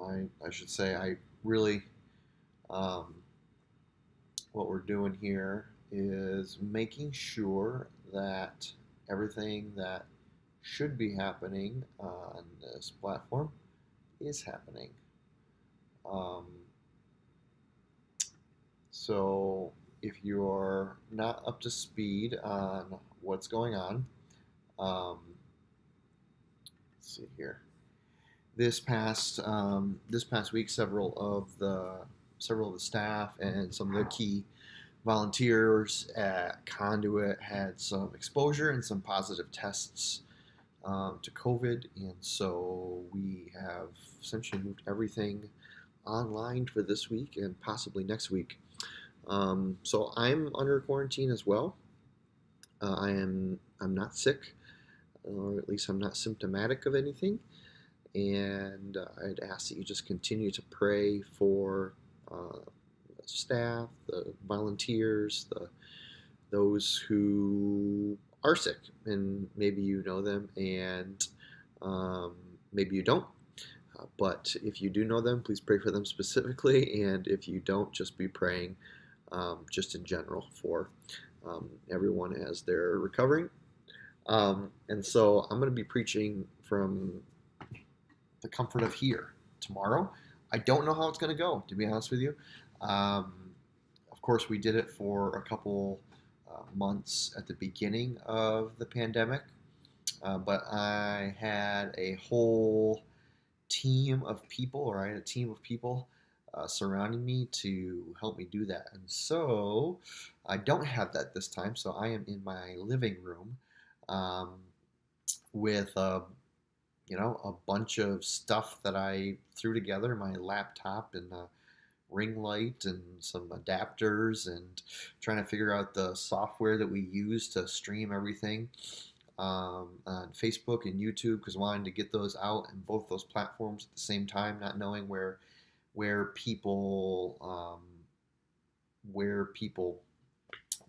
I should say, I really, um, what we're doing here is making sure that everything that should be happening on this platform is happening. Um, so if you're not up to speed on what's going on, um, let's see here. This past week, several of the staff and some of the key volunteers at Conduit had some exposure and some positive tests to COVID, and so we have essentially moved everything online for this week and possibly next week. So I'm under quarantine as well. I'm not sick, or at least I'm not symptomatic of anything. And I'd ask that you just continue to pray for the staff, the volunteers, those who are sick, and maybe you know them, and um, maybe you don't. But if you do know them, please pray for them specifically, and if you don't, just be praying just in general for everyone as they're recovering. And so I'm going to be preaching from the comfort of here tomorrow. I don't know how it's going to go, to be honest with you. Um, of course, we did it for a couple months at the beginning of the pandemic, but I had a whole team of people, or I had a team of people surrounding me to help me do that. And so I don't have that this time. So I am in my living room um, with a bunch of stuff that I threw together, my laptop and a ring light and some adapters, and trying to figure out the software that we use to stream everything on Facebook and YouTube, because wanting to get those out in both those platforms at the same time, not knowing where people where people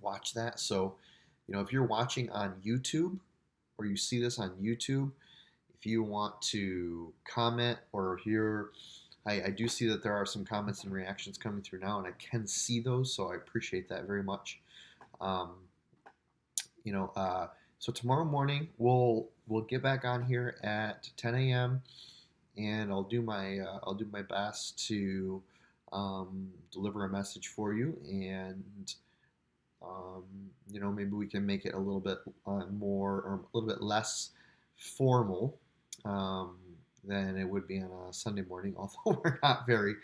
watch that. So, if you're watching on YouTube or you see this on YouTube, if you want to comment or hear, I do see that there are some comments and reactions coming through now, and I can see those, so I appreciate that very much. Um, you know, uh, so tomorrow morning we'll get back on here at 10 a.m. and I'll do my best to deliver a message for you, and um, maybe we can make it a little bit more or a little bit less formal um, than it would be on a Sunday morning, although we're not very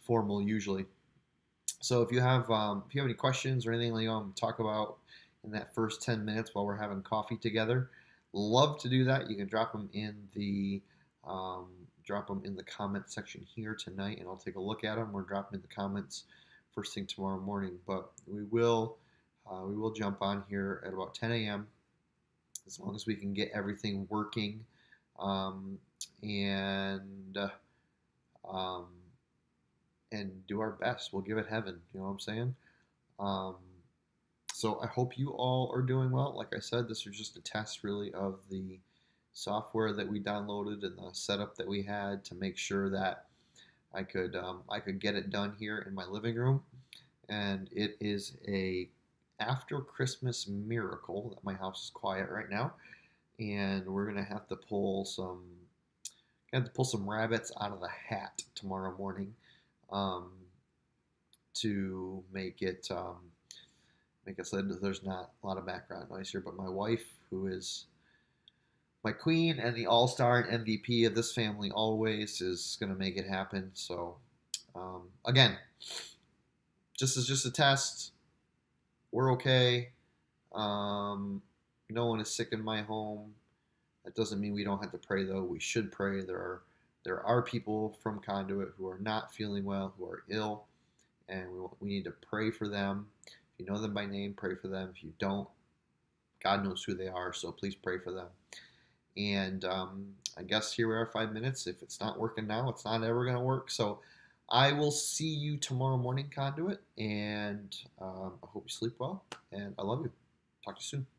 formal usually. So if you have any questions or anything that you want to talk about in that first 10 minutes while we're having coffee together, love to do that. You can um, drop them in the comment section here tonight, and I'll take a look at them. Or drop them in the comments first thing tomorrow morning. But we will jump on here at about 10 a.m. as long as we can get everything working, um, and um, and do our best. We'll give it heaven. You know what I'm saying? Um, so I hope you all are doing well. Like I said, this was just a test, really, of the software that we downloaded and the setup that we had to make sure that I could get it done here in my living room. And it is a after Christmas miracle that my house is quiet right now, and we're gonna have to pull some rabbits out of the hat tomorrow morning, um, to make it so that there's not a lot of background noise here. But my wife, who is my queen and the all-star and MVP of this family always, is gonna make it happen. So again, just a test. We're okay. Um, no one is sick in my home. That doesn't mean we don't have to pray, though. We should pray. There are people from Conduit who are not feeling well, who are ill, and we need to pray for them. If you know them by name, pray for them. If you don't, God knows who they are, so please pray for them. And I guess here we are, 5 minutes. If it's not working now, it's not ever going to work. So I will see you tomorrow morning, Conduit, and I hope you sleep well, and I love you. Talk to you soon.